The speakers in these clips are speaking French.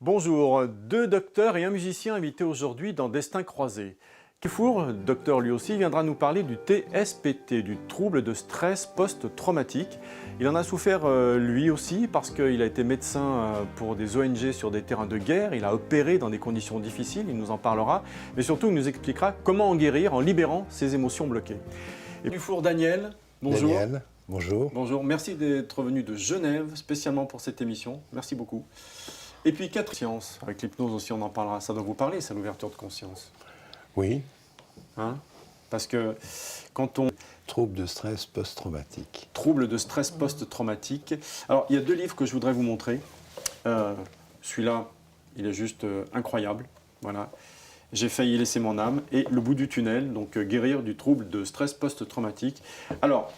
Bonjour, deux docteurs et un musicien invités aujourd'hui dans Destin croisé. Kifour, docteur lui aussi, viendra nous parler du TSPT, du trouble de stress post-traumatique. Il en a souffert lui aussi parce qu'il a été médecin pour des ONG sur des terrains de guerre, il a opéré dans des conditions difficiles, il nous en parlera, mais surtout il nous expliquera comment en guérir en libérant ses émotions bloquées. Et Kifour, Daniel, bonjour. Daniel, bonjour. Bonjour, merci d'être venu de Genève spécialement pour cette émission, merci beaucoup. Et puis, quatre sciences. Avec l'hypnose aussi, on en parlera. Ça doit vous parler, ça, l'ouverture de conscience. Oui. Hein? Parce que quand on... Trouble de stress post-traumatique. Trouble de stress post-traumatique. Alors, il y a deux livres que je voudrais vous montrer. Celui-là, il est juste incroyable. Voilà. J'ai failli laisser mon âme. Et Le bout du tunnel, donc guérir du trouble de stress post-traumatique. Alors,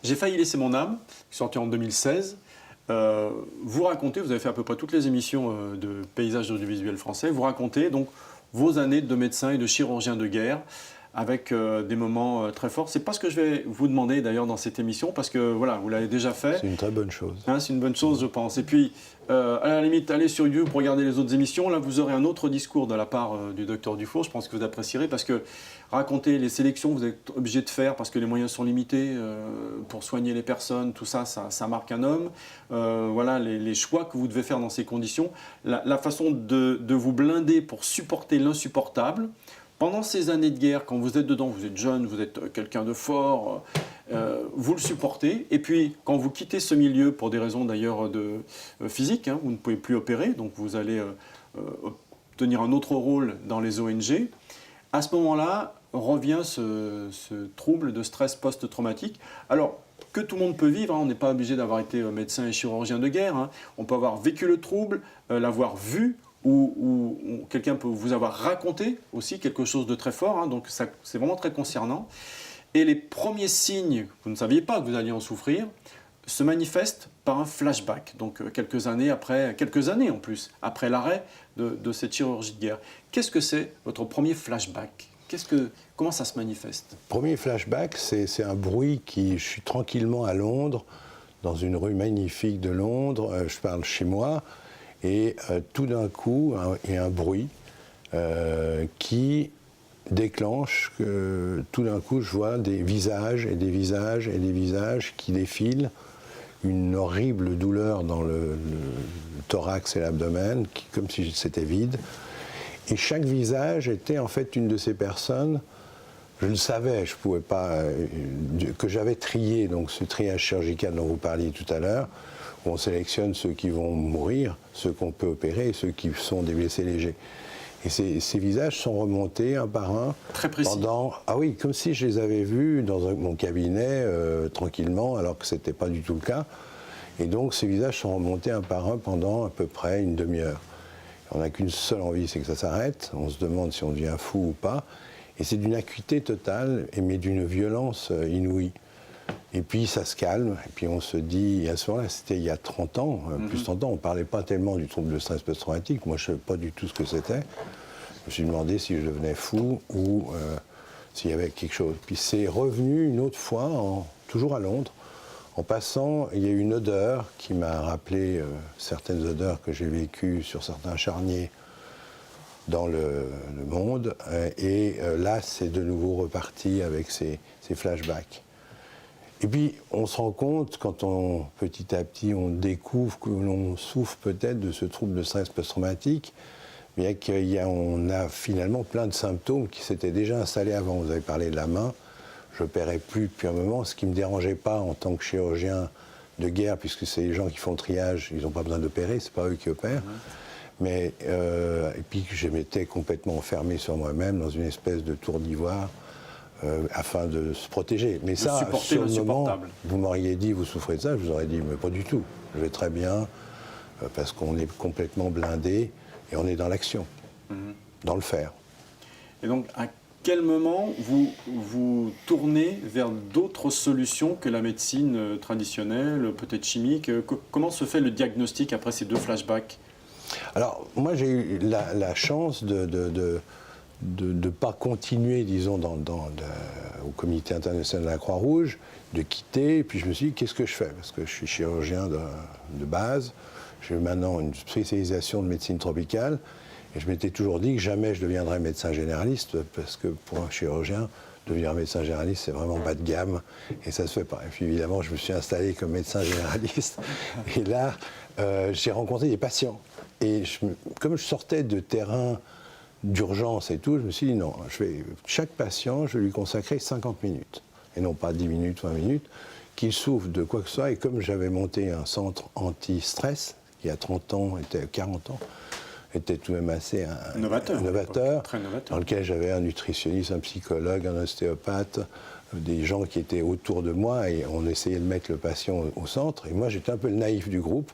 J'ai failli laisser mon âme, sorti en 2016. Vous racontez, vous avez fait à peu près toutes les émissions de paysages audiovisuels français, vous racontez donc vos années de médecin et de chirurgien de guerre avec des moments très forts. C'est pas ce que je vais vous demander d'ailleurs dans cette émission parce que voilà, vous l'avez déjà fait. C'est une très bonne chose. Hein, c'est une bonne chose, je pense. Et puis, à la limite, allez sur YouTube pour regarder les autres émissions. Là, vous aurez un autre discours de la part du docteur Dufour. Je pense que vous apprécierez parce que raconter les sélections, vous êtes obligé de faire parce que les moyens sont limités pour soigner les personnes. Tout ça, ça marque un homme. Voilà, les choix que vous devez faire dans ces conditions. La façon de vous blinder pour supporter l'insupportable. Pendant ces années de guerre, quand vous êtes dedans, vous êtes jeune, vous êtes quelqu'un de fort, vous le supportez. Et puis, quand vous quittez ce milieu, pour des raisons d'ailleurs physiques, hein, vous ne pouvez plus opérer, donc vous allez obtenir un autre rôle dans les ONG. À ce moment-là, revient ce trouble de stress post-traumatique. Alors, que tout le monde peut vivre, hein, on n'est pas obligé d'avoir été médecin et chirurgien de guerre. Hein. On peut avoir vécu le trouble, l'avoir vu, ou quelqu'un peut vous avoir raconté aussi quelque chose de très fort, hein, donc c'est vraiment très concernant. Et les premiers signes, vous ne saviez pas que vous alliez en souffrir, se manifestent par un flashback, donc quelques années en plus, après l'arrêt de cette chirurgie de guerre. Qu'est-ce que c'est votre premier flashback ? Comment ça se manifeste ? Premier flashback, c'est un bruit je suis tranquillement à Londres, dans une rue magnifique de Londres, je parle chez moi, et tout d'un coup, il y a un bruit qui déclenche que tout d'un coup, je vois des visages et des visages et des visages qui défilent, une horrible douleur dans le thorax et l'abdomen, comme si c'était vide. Et chaque visage était en fait une de ces personnes, je le savais, je pouvais pas, que j'avais trié, donc ce triage chirurgical dont vous parliez tout à l'heure, où on sélectionne ceux qui vont mourir, ceux qu'on peut opérer et ceux qui sont des blessés légers. Et ces visages sont remontés un par un. Très précis. Ah oui, comme si je les avais vus dans mon cabinet, tranquillement, alors que ce n'était pas du tout le cas. Et donc ces visages sont remontés un par un pendant à peu près une demi-heure. On n'a qu'une seule envie, c'est que ça s'arrête. On se demande si on devient fou ou pas. Et c'est d'une acuité totale, mais d'une violence inouïe. Et puis ça se calme, et puis on se dit, à ce moment-là, c'était il y a 30 ans, plus de 30 ans, on ne parlait pas tellement du trouble de stress post-traumatique, moi je ne savais pas du tout ce que c'était. Je me suis demandé si je devenais fou ou s'il y avait quelque chose. Puis c'est revenu une autre fois, toujours à Londres, en passant, il y a eu une odeur qui m'a rappelé certaines odeurs que j'ai vécues sur certains charniers dans le monde, et là c'est de nouveau reparti avec ces flashbacks. Et puis, on se rend compte, quand petit à petit, on découvre que l'on souffre peut-être de ce trouble de stress post-traumatique, mais qu'on a finalement plein de symptômes qui s'étaient déjà installés avant. Vous avez parlé de la main, je n'opérais plus depuis un moment, ce qui ne me dérangeait pas en tant que chirurgien de guerre, puisque c'est les gens qui font le triage, ils n'ont pas besoin d'opérer, ce n'est pas eux qui opèrent. Mais, et puis, je m'étais complètement enfermé sur moi-même dans une espèce de tour d'ivoire, afin de se protéger. Mais ça, sur le moment, vous m'auriez dit, vous souffrez de ça, je vous aurais dit, mais pas du tout. Je vais très bien, parce qu'on est complètement blindé et on est dans l'action, dans le faire. Et donc, à quel moment vous tournez vers d'autres solutions que la médecine traditionnelle, peut-être chimique ? Comment se fait le diagnostic après ces deux flashbacks ? Alors, moi, j'ai eu la chance de ne pas continuer, disons, au comité international de la Croix-Rouge, de quitter. Et puis je me suis dit, qu'est-ce que je fais? Parce que je suis chirurgien de base. J'ai maintenant une spécialisation de médecine tropicale. Et je m'étais toujours dit que jamais je deviendrais médecin généraliste, parce que pour un chirurgien, devenir médecin généraliste, c'est vraiment bas de gamme, et ça ne se fait pas. Et puis évidemment, je me suis installé comme médecin généraliste. Et là, j'ai rencontré des patients. Et comme je sortais de terrain d'urgence et tout, je me suis dit non, chaque patient, je vais lui consacrer 50 minutes, et non pas 10 minutes, 20 minutes, qu'il souffre de quoi que ce soit. Et comme j'avais monté un centre anti-stress, qui a 30 ans, était 40 ans, était tout de même assez novateur, très novateur, dans lequel j'avais un nutritionniste, un psychologue, un ostéopathe, des gens qui étaient autour de moi, et on essayait de mettre le patient au centre. Et moi, j'étais un peu le naïf du groupe,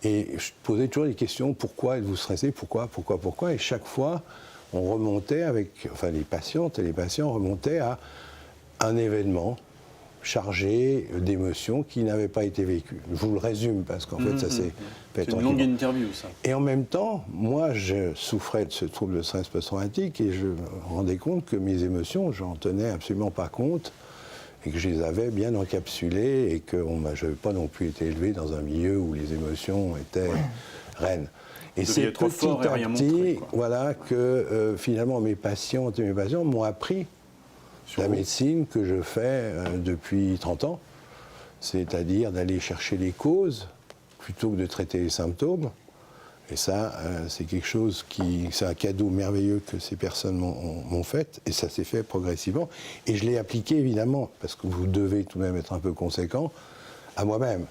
et je posais toujours des questions: pourquoi êtes-vous stressé, pourquoi, et chaque fois, on remontait les patientes et les patients remontaient à un événement chargé d'émotions qui n'avaient pas été vécues. Je vous le résume parce qu'en fait, ça s'est fait tranquillement. C'est une longue interview, ça. Et en même temps, moi, je souffrais de ce trouble de stress post-traumatique, et je me rendais compte que mes émotions, j'en tenais absolument pas compte, et que je les avais bien encapsulées, et que je n'avais pas non plus été élevé dans un milieu où les émotions étaient reines. Et c'est petit à petit, voilà, que finalement mes patientes et mes patients m'ont appris la médecine que je fais depuis 30 ans, c'est-à-dire d'aller chercher les causes plutôt que de traiter les symptômes. Et ça, c'est quelque chose c'est un cadeau merveilleux que ces personnes m'ont fait, et ça s'est fait progressivement. Et je l'ai appliqué évidemment, parce que vous devez tout de même être un peu conséquent, à moi-même.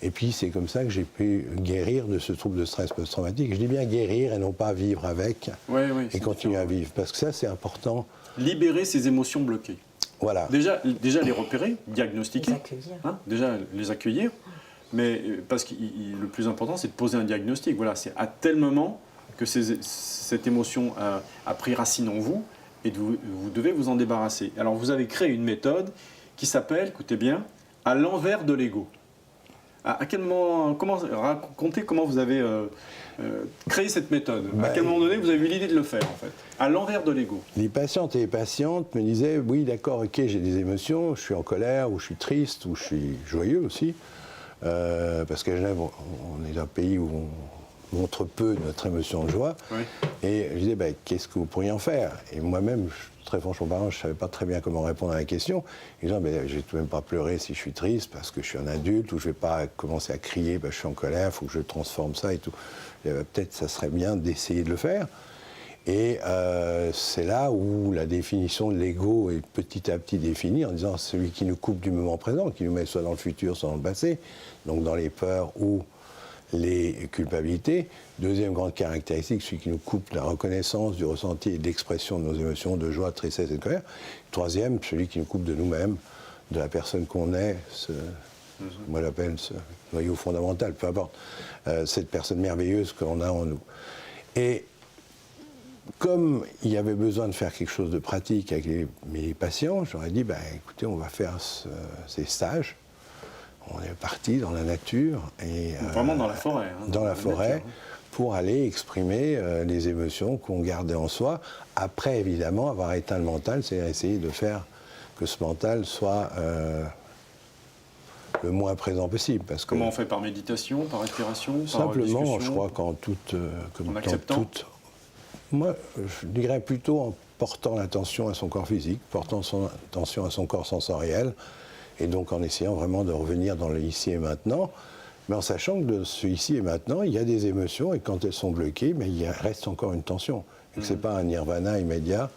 Et puis c'est comme ça que j'ai pu guérir de ce trouble de stress post-traumatique. Je dis bien guérir et non pas vivre avec, et continuer à vivre, parce que ça c'est important. Libérer ces émotions bloquées. Voilà. Déjà les repérer, diagnostiquer. Déjà les accueillir. Mais parce que le plus important, c'est de poser un diagnostic. Voilà, c'est à tel moment que cette émotion a pris racine en vous, et vous devez vous en débarrasser. Alors vous avez créé une méthode qui s'appelle, écoutez bien, à l'envers de l'ego. À quel moment, racontez comment vous avez créé cette méthode. À quel moment donné vous avez eu l'idée de le faire, en fait, à l'envers de l'ego. Les patientes et les patientes me disaient: oui, d'accord, ok, j'ai des émotions, je suis en colère, ou je suis triste, ou je suis joyeux aussi, parce qu'à Genève, on est dans un pays où on montre peu notre émotion de joie. Oui. Et je disais: qu'est-ce que vous pourriez en faire? Et moi-même, très franchement, je ne savais pas très bien comment répondre à la question. Et je disais: je ne vais tout de même pas pleurer si je suis triste parce que je suis un adulte, ou je ne vais pas commencer à crier, je suis en colère, il faut que je transforme ça et tout. Peut-être ça serait bien d'essayer de le faire. Et c'est là où la définition de l'ego est petit à petit définie, en disant celui qui nous coupe du moment présent, qui nous met soit dans le futur, soit dans le passé, donc dans les peurs ou les culpabilités. Deuxième grande caractéristique, celui qui nous coupe la reconnaissance du ressenti et de l'expression de nos émotions de joie, de tristesse et de colère. Troisième, celui qui nous coupe de nous-mêmes, de la personne qu'on est, moi j'appelle ce noyau fondamental, peu importe, cette personne merveilleuse qu'on a en nous. Et comme il y avait besoin de faire quelque chose de pratique avec mes patients, j'aurais dit, écoutez, on va faire ces stages. On est parti dans la nature. Et, vraiment dans la forêt. Dans la forêt, nature, pour aller exprimer les émotions qu'on gardait en soi, après évidemment avoir éteint le mental, c'est-à-dire essayer de faire que ce mental soit le moins présent possible. Parce que comment on fait? Par méditation, par respiration, simplement, par discussion, je crois moi, je dirais plutôt en portant l'attention à son corps physique, portant son attention à son corps sensoriel, et donc en essayant vraiment de revenir dans le ici et maintenant, mais en sachant que de ce ici et maintenant, il y a des émotions, et quand elles sont bloquées, il reste encore une tension. Et que ce n'est pas un nirvana immédiat.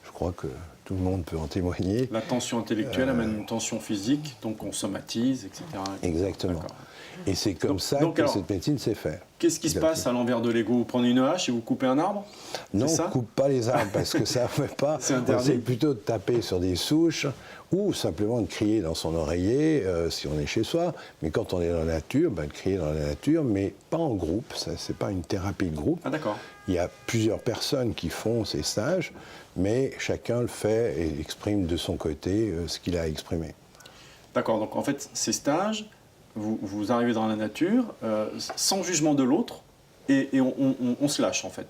Je crois que tout le monde peut en témoigner. La tension intellectuelle amène une tension physique, donc on somatise, etc. Exactement. Et c'est comme ça que cette médecine s'est faite. Qu'est-ce qui se passe à l'envers de l'ego? Vous prenez une hache et vous coupez un arbre? Non, on ne coupe pas les arbres parce que ça ne fait pas. C'est interdit. C'est plutôt de taper sur des souches ou simplement de crier dans son oreiller si on est chez soi. Mais quand on est dans la nature, de crier dans la nature, mais pas en groupe. Ce n'est pas une thérapie de groupe. Ah, d'accord. Il y a plusieurs personnes qui font ces stages, mais chacun le fait et exprime de son côté ce qu'il a exprimé. D'accord, donc en fait, ces stages, vous arrivez dans la nature, sans jugement de l'autre, et on se lâche en fait.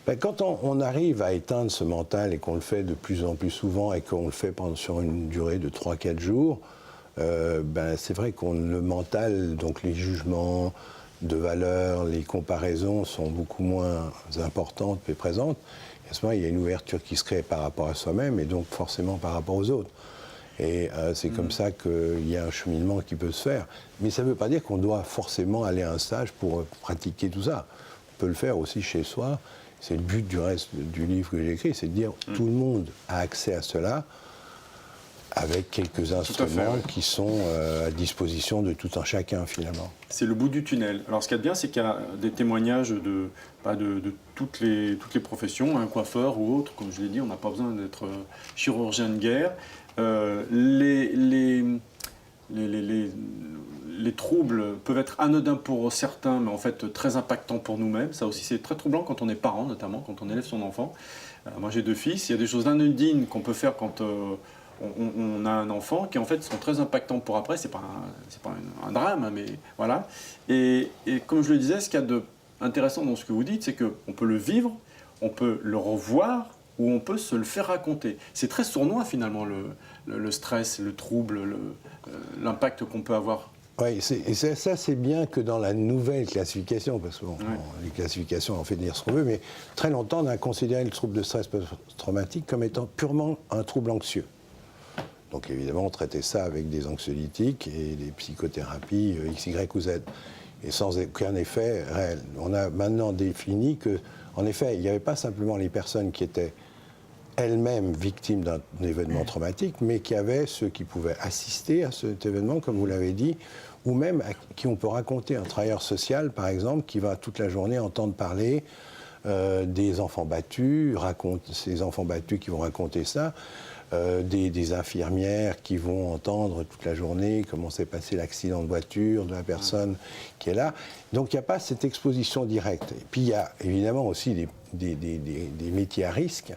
Ben, quand on arrive à éteindre ce mental et qu'on le fait de plus en plus souvent et qu'on le fait sur une durée de 3-4 jours, ben, c'est vrai que le mental, donc les jugements de valeur, les comparaisons sont beaucoup moins importantes et présentes. Et à ce moment, il y a une ouverture qui se crée par rapport à soi-même et donc forcément par rapport aux autres. Et c'est comme ça qu'il y a un cheminement qui peut se faire. Mais ça ne veut pas dire qu'on doit forcément aller à un stage pour pratiquer tout ça. On peut le faire aussi chez soi. C'est le but du reste du livre que j'ai écrit, c'est de dire tout le monde a accès à cela avec quelques instruments qui sont à disposition de tout un chacun finalement. C'est le bout du tunnel. Alors ce qu'il y a de bien, c'est qu'il y a des témoignages de toutes les professions, un coiffeur ou autre, comme je l'ai dit, on n'a pas besoin d'être chirurgien de guerre. Les troubles peuvent être anodins pour certains, mais en fait très impactants pour nous-mêmes. Ça aussi, c'est très troublant quand on est parent, notamment quand on élève son enfant. Moi, j'ai 2 fils. Il y a des choses anodines qu'on peut faire quand on a un enfant qui, en fait, sont très impactants pour après. C'est pas un drame, mais voilà. Et comme je le disais, ce qu'il y a d'intéressant dans ce que vous dites, c'est qu'on peut le vivre, on peut le revoir, ou on peut se le faire raconter. C'est très sournois finalement le stress, le trouble, l'impact qu'on peut avoir. Oui, et ça c'est bien que dans la nouvelle classification, parce que les classifications on fait dire ce qu'on veut, mais très longtemps on a considéré le trouble de stress post-traumatique comme étant purement un trouble anxieux. Donc évidemment on traitait ça avec des anxiolytiques et des psychothérapies X, Y ou Z, et sans aucun effet réel. On a maintenant défini que, en effet, il n'y avait pas simplement les personnes qui étaient elles-mêmes victimes d'un événement traumatique, mais qu'il y avait ceux qui pouvaient assister à cet événement, comme vous l'avez dit, ou même à qui on peut raconter. Un travailleur social, par exemple, qui va toute la journée entendre parler des enfants battus, ces enfants battus qui vont raconter ça, des infirmières qui vont entendre toute la journée comment s'est passé l'accident de voiture de la personne qui est là. Donc il n'y a pas cette exposition directe. Et puis il y a évidemment aussi des métiers à risque,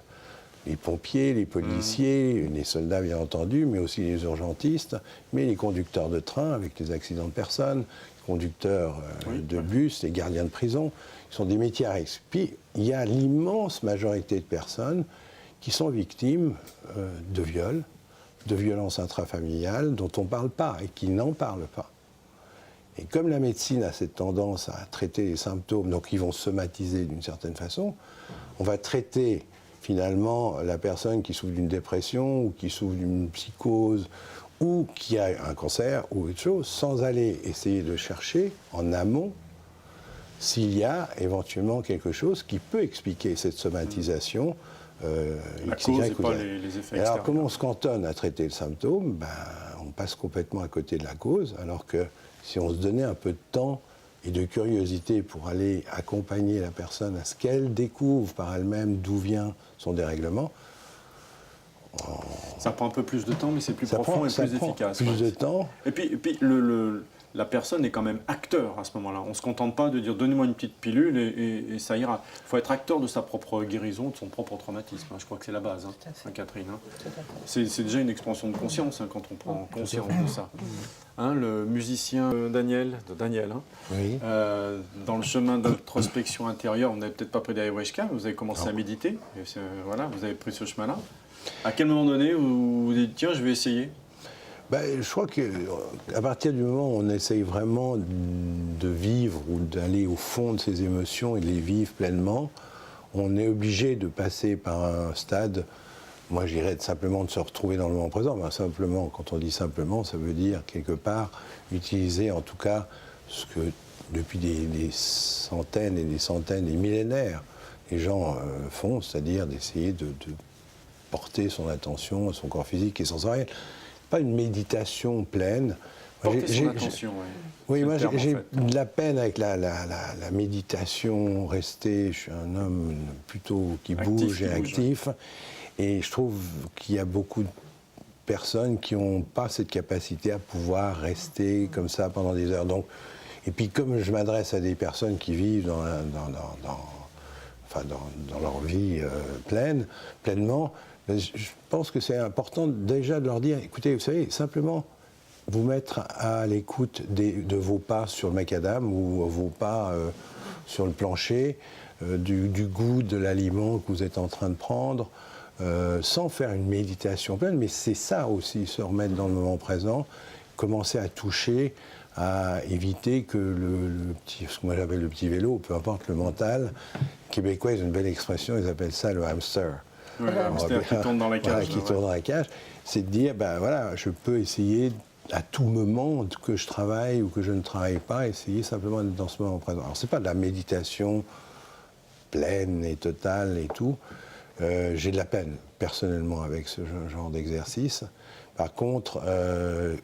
les pompiers, les policiers, les soldats bien entendu, mais aussi les urgentistes, mais les conducteurs de train avec les accidents de personnes, les conducteurs de bus, les gardiens de prison, qui sont des métiers à risque. Puis il y a l'immense majorité de personnes qui sont victimes de viols, de violences intrafamiliales dont on ne parle pas et qui n'en parlent pas. Et comme la médecine a cette tendance à traiter les symptômes, donc ils vont somatiser d'une certaine façon, on va traiter finalement la personne qui souffre d'une dépression ou qui souffre d'une psychose ou qui a un cancer ou autre chose, sans aller essayer de chercher en amont s'il y a éventuellement quelque chose qui peut expliquer cette somatisation. La cause et pas les effets extérieurs. Alors, comme on se cantonne à traiter le symptôme, ben, on passe complètement à côté de la cause, alors que si on se donnait un peu de temps et de curiosité pour aller accompagner la personne à ce qu'elle découvre par elle-même d'où vient son dérèglement. Ça prend un peu plus de temps, mais c'est plus profond et plus efficace. Plus de temps. Et puis la personne est quand même acteur à ce moment-là. On ne se contente pas de dire donnez-moi une petite pilule et ça ira. Il faut être acteur de sa propre guérison, de son propre traumatisme. Je crois que c'est la base, Catherine. C'est déjà une expansion de conscience quand on prend conscience de ça. Le musicien Daniel, oui. Dans le chemin d'introspection intérieure, vous n'avez peut-être pas pris d'ayahuasca, vous avez commencé à méditer. Et voilà, vous avez pris ce chemin-là. À quel moment donné vous vous dites tiens, je vais essayer? Ben, je crois qu'à partir du moment où on essaye vraiment de vivre ou d'aller au fond de ses émotions et de les vivre pleinement, on est obligé de passer par un stade, moi je dirais simplement de se retrouver dans le moment présent. Ben, simplement, quand on dit simplement, ça veut dire quelque part utiliser en tout cas ce que depuis des centaines et des centaines, des millénaires, les gens font, c'est-à-dire d'essayer de porter son attention à son corps physique et sensoriel. Pas une méditation pleine. Porter son attention, oui. Moi j'ai de la peine avec la méditation, rester, je suis un homme plutôt qui bouge et actif, et je trouve qu'il y a beaucoup de personnes qui n'ont pas cette capacité à pouvoir rester comme ça pendant des heures. Donc, et puis comme je m'adresse à des personnes qui vivent dans leur vie pleinement, je pense que c'est important déjà de leur dire, écoutez, vous savez, simplement vous mettre à l'écoute de vos pas sur le macadam ou vos pas sur le plancher, du goût de l'aliment que vous êtes en train de prendre, sans faire une méditation pleine, mais c'est ça aussi, se remettre dans le moment présent, commencer à toucher, à éviter que le petit, ce que moi j'appelle le petit vélo, peu importe le mental, québécois, ils ont une belle expression, ils appellent ça le hamster. Ouais, le hamster qui tourne dans la cage. Voilà, qui tourne dans la cage, c'est de dire, ben voilà, je peux essayer à tout moment que je travaille ou que je ne travaille pas, essayer simplement d'être dans ce moment présent. Alors c'est pas de la méditation pleine et totale et tout. J'ai de la peine personnellement avec ce genre d'exercice. Par contre,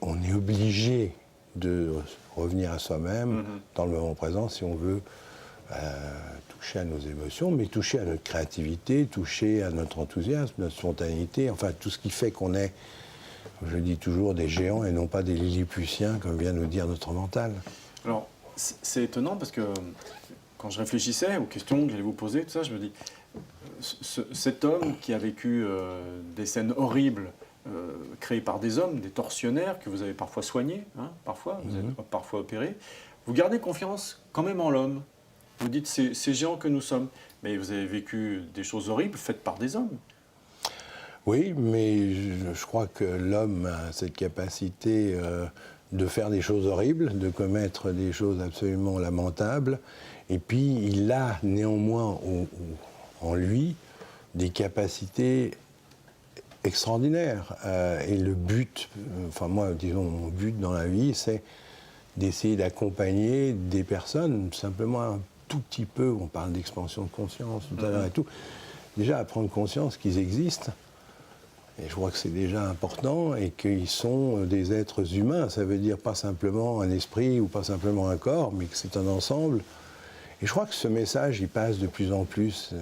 on est obligé de revenir à soi-même dans le moment présent si on veut toucher à nos émotions, mais toucher à notre créativité, toucher à notre enthousiasme, notre spontanéité, enfin tout ce qui fait qu'on est, je dis toujours, des géants et non pas des lilliputiens, comme vient nous dire notre mental. Alors, c'est étonnant parce que quand je réfléchissais aux questions que j'allais vous poser, tout ça, je me dis, cet homme qui a vécu des scènes horribles, créées par des hommes, des tortionnaires que vous avez parfois soignés, hein, parfois, vous êtes parfois opérés, vous gardez confiance quand même en l'homme. Vous dites, c'est géant que nous sommes, mais vous avez vécu des choses horribles faites par des hommes. Oui, mais je crois que l'homme a cette capacité de faire des choses horribles, de commettre des choses absolument lamentables, et puis il a néanmoins en lui des capacités extraordinaires. Et le but, enfin moi, disons, mon but dans la vie, c'est d'essayer d'accompagner des personnes, simplement un tout petit peu, on parle d'expansion de conscience tout à l'heure et tout, déjà à prendre conscience qu'ils existent. Et je crois que c'est déjà important et qu'ils sont des êtres humains. Ça veut dire pas simplement un esprit ou pas simplement un corps, mais que c'est un ensemble. Et je crois que ce message, il passe de plus en plus,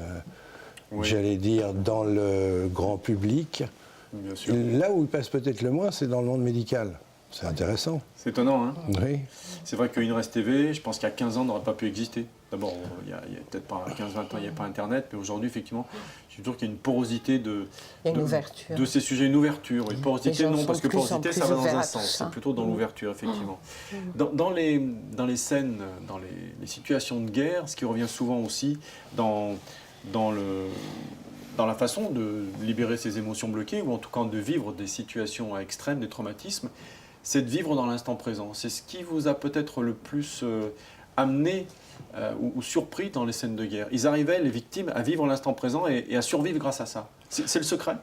j'allais dire, dans le grand public. Bien sûr. Là où il passe peut-être le moins, c'est dans le monde médical. C'est intéressant. C'est étonnant, hein? Oui. C'est vrai que INRES TV, je pense qu'il y a 15 ans, n'aurait pas pu exister. D'abord, il y a peut-être pas 15-20 ans, il n'y a pas Internet, mais aujourd'hui, effectivement, je suis sûr qu'il y a une porosité de ces sujets, une ouverture. Une porosité, non, parce que porosité, ça va dans un sens, c'est plutôt dans l'ouverture, effectivement. Dans les scènes, dans les situations de guerre, ce qui revient souvent aussi dans la façon de libérer ses émotions bloquées, ou en tout cas de vivre des situations extrêmes, des traumatismes, c'est de vivre dans l'instant présent. C'est ce qui vous a peut-être le plus amené ou surpris dans les scènes de guerre. Ils arrivaient, les victimes, à vivre l'instant présent et à survivre grâce à ça. C'est le secret?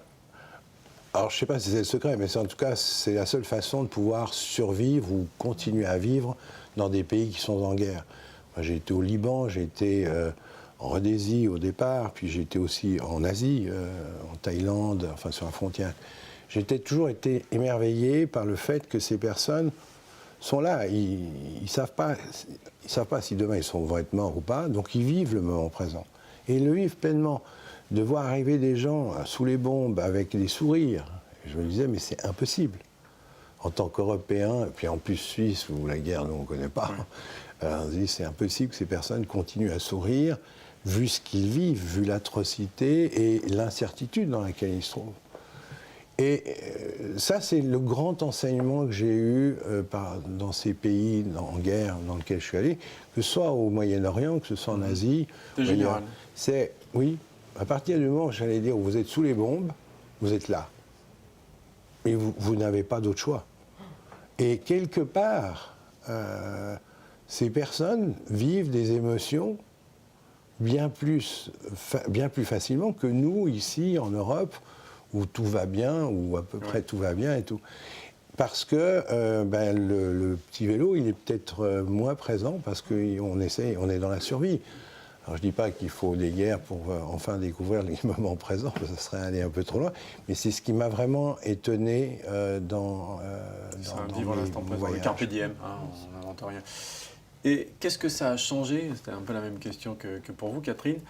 Alors je ne sais pas si c'est le secret, mais en tout cas, c'est la seule façon de pouvoir survivre ou continuer à vivre dans des pays qui sont en guerre. Moi, j'ai été au Liban, j'ai été en Rhodésie au départ, puis j'ai été aussi en Asie, en Thaïlande, enfin sur la frontière. J'ai toujours été émerveillé par le fait que ces personnes sont là. Ils ne savent pas si demain ils vont être morts ou pas, donc ils vivent le moment présent. Et ils le vivent pleinement. De voir arriver des gens sous les bombes avec des sourires, je me disais, mais c'est impossible. En tant qu'Européens, et puis en plus Suisse, où la guerre, nous, on ne connaît pas, on se dit, c'est impossible que ces personnes continuent à sourire, vu ce qu'ils vivent, vu l'atrocité et l'incertitude dans laquelle ils se trouvent. Et ça, c'est le grand enseignement que j'ai eu dans ces pays en guerre dans lesquels je suis allé, que ce soit au Moyen-Orient, que ce soit en Asie. C'est général. Oui, à partir du moment, j'allais dire, où vous êtes sous les bombes, vous êtes là. Et vous n'avez pas d'autre choix. Et quelque part, ces personnes vivent des émotions bien plus facilement que nous, ici, en Europe, où tout va bien, ou à peu près tout va bien et tout. Parce que le petit vélo, il est peut-être moins présent parce qu'on on est dans la survie. Alors je ne dis pas qu'il faut des guerres pour enfin découvrir les moments présents, ça serait aller un peu trop loin, mais c'est ce qui m'a vraiment étonné dans vivre l'instant présent, le carpe diem, hein, on n'invente rien. Et qu'est-ce que ça a changé? C'était un peu la même question que pour vous, Catherine.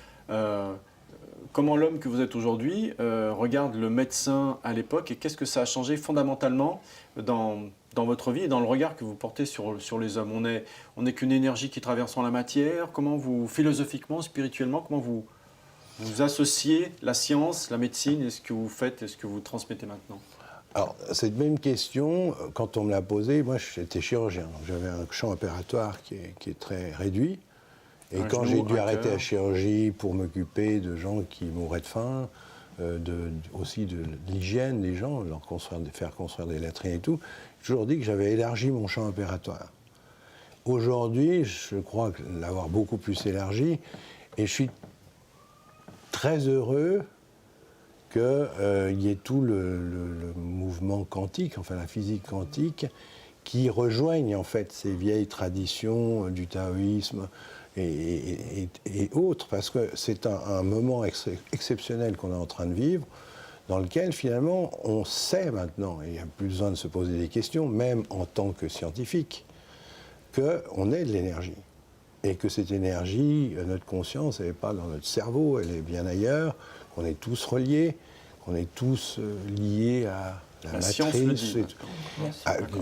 Comment l'homme que vous êtes aujourd'hui regarde le médecin à l'époque et qu'est-ce que ça a changé fondamentalement dans votre vie et dans le regard que vous portez sur les hommes? On n'est qu'une énergie qui traversant la matière. Comment vous, philosophiquement, spirituellement, comment vous associez la science, la médecine et ce que vous faites et ce que vous transmettez maintenant? Alors, cette même question, quand on me l'a posée, moi j'étais chirurgien, donc j'avais un champ opératoire qui est très réduit. Et Un quand genou, j'ai dû un arrêter cœur. la chirurgie pour m'occuper de gens qui mouraient de faim, aussi de l'hygiène des gens, faire construire des latrines et tout, j'ai toujours dit que j'avais élargi mon champ opératoire. Aujourd'hui, je crois l'avoir beaucoup plus élargi, et je suis très heureux qu'il y ait tout le mouvement quantique, enfin la physique quantique, qui rejoignent en fait ces vieilles traditions du taoïsme et autres, parce que c'est un moment exceptionnel qu'on est en train de vivre, dans lequel finalement on sait maintenant, et il n'y a plus besoin de se poser des questions, même en tant que scientifique, qu'on est de l'énergie. Et que cette énergie, notre conscience, elle n'est pas dans notre cerveau, elle est bien ailleurs, qu'on est tous reliés, qu'on est tous liés à la science le matrice. dit.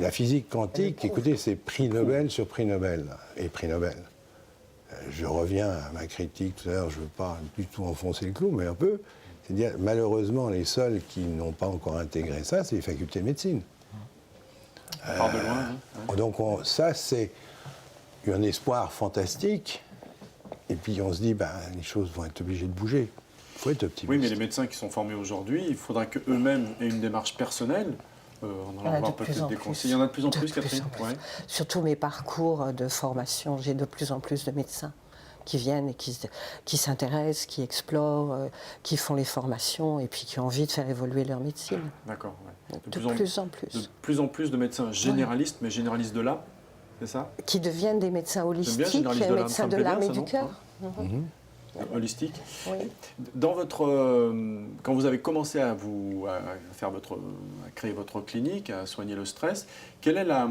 La physique quantique, écoutez, c'est prix Nobel sur prix Nobel, et prix Nobel. Je reviens à ma critique tout à l'heure, je ne veux pas du tout enfoncer le clou, mais un peu. C'est-à-dire, malheureusement, les seuls qui n'ont pas encore intégré ça, c'est les facultés de médecine. On part de loin. Hein. Donc ça, c'est un espoir fantastique. Et puis on se dit, les choses vont être obligées de bouger. Il faut être optimiste. Oui, mais les médecins qui sont formés aujourd'hui, il faudra qu'eux-mêmes aient une démarche personnelle. On en avoir peut-être des conseils. Il y en a de plus en plus, Catherine. Ouais. Surtout mes parcours de formation, j'ai de plus en plus de médecins qui viennent et qui s'intéressent, qui explorent, qui font les formations et puis qui ont envie de faire évoluer leur médecine. D'accord. Ouais. De plus en plus. De plus en plus de médecins généralistes, mais généralistes de l'âme, c'est ça? Qui deviennent des médecins holistiques, généraliste de l'âme, médecins ça me de plaît l'âme bien, et ça, du cœur. Holistique. Oui. Dans votre, quand vous avez commencé à créer votre clinique, à soigner le stress, quelle est la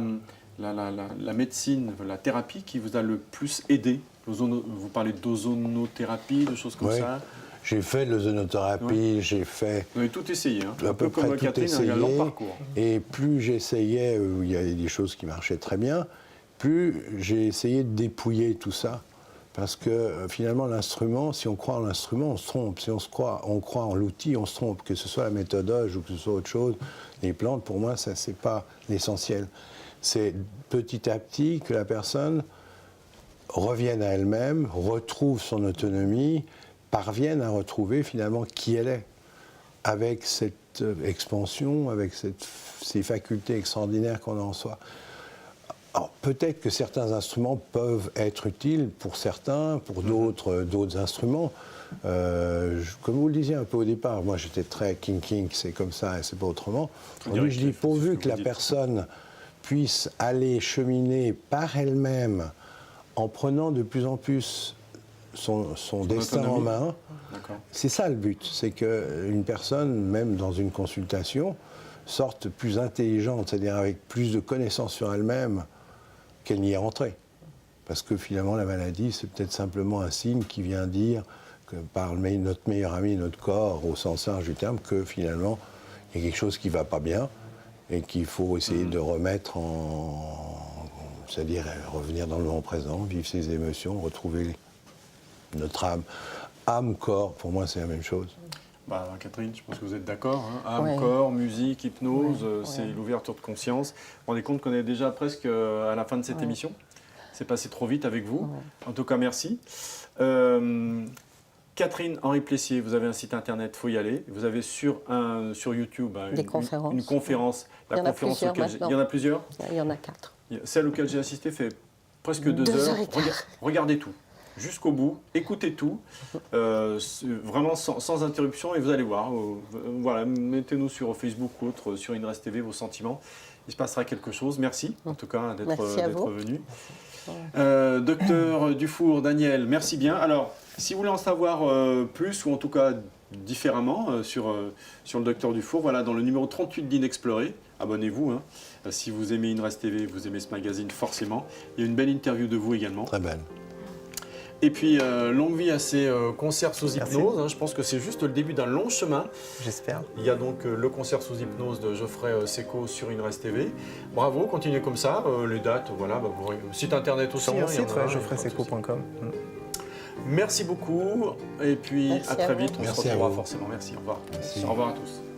médecine, la thérapie qui vous a le plus aidé? Vous parlez d'ozonothérapie, de choses comme ça. J'ai fait de l'ozonothérapie, j'ai fait... Vous avez tout essayé, hein. À Un peu peu près comme tout Catherine, essayé. un long parcours. Et plus j'essayais, il y avait des choses qui marchaient très bien, plus j'ai essayé de dépouiller tout ça. Parce que finalement, l'instrument, si on croit en l'instrument, on se trompe. Si on croit en l'outil, on se trompe. Que ce soit la méthode Hodge ou que ce soit autre chose, les plantes, pour moi, ça, c'est pas l'essentiel. C'est petit à petit que la personne revienne à elle-même, retrouve son autonomie, parvienne à retrouver finalement qui elle est. Avec cette expansion, avec ces facultés extraordinaires qu'on a en soi. Alors, peut-être que certains instruments peuvent être utiles pour certains, pour d'autres instruments. Comme vous le disiez un peu au départ, moi j'étais très king, c'est comme ça et c'est pas autrement. Aujourd'hui, je dis, pourvu que la personne puisse aller cheminer par elle-même en prenant de plus en plus son destin en main, c'est ça le but. C'est qu'une personne, même dans une consultation, sorte plus intelligente, c'est-à-dire avec plus de connaissances sur elle-même, qu'elle n'y est rentrée. Parce que finalement, la maladie, c'est peut-être simplement un signe qui vient dire que par notre meilleur ami, notre corps, au sens large du terme, que finalement, il y a quelque chose qui ne va pas bien et qu'il faut essayer de remettre c'est-à-dire revenir dans le moment présent, vivre ses émotions, retrouver notre âme. Âme, corps, pour moi, c'est la même chose. Catherine, je pense que vous êtes d'accord. Hein. Âme, ouais. corps, musique, hypnose, Ouais, c'est ouais. l'ouverture de conscience. Vous vous rendez compte qu'on est déjà presque à la fin de cette émission? C'est passé trop vite avec vous. En tout cas, merci. Catherine Henry Plessier, vous avez un site internet, il faut y aller. Vous avez sur YouTube Des conférences. une conférence. Il y en a plusieurs maintenant. Il y en a plusieurs. Il y en a 4. Celle auquel j'ai assisté fait presque 2 2 heures. heures et quart. Regardez tout, jusqu'au bout, écoutez tout, vraiment sans interruption, et vous allez voir. Voilà, mettez-nous sur Facebook ou autre, sur Inrest TV, vos sentiments. Il se passera quelque chose. Merci, en tout cas, d'être venu. Docteur Dufour, Daniel, merci bien. Alors, si vous voulez en savoir plus, ou en tout cas différemment, sur le docteur Dufour, voilà, dans le numéro 38 d'Inexploré, abonnez-vous. Hein. Si vous aimez Inrest TV, vous aimez ce magazine, forcément. Il y a une belle interview de vous également. Très belle. Et puis, longue vie à ces concerts sous hypnose. Hein, je pense que c'est juste le début d'un long chemin. J'espère. Il y a donc le concert sous hypnose de Geoffrey Seco sur Inrest TV. Bravo, continuez comme ça. Les dates, voilà, site internet aussi. Sur mon site, il y en a, geoffreyseco.com. Merci beaucoup. Et puis, Merci à très vous. vite. On Merci se à retrouvera vous. forcément. Merci, au revoir. Merci. Au revoir à tous.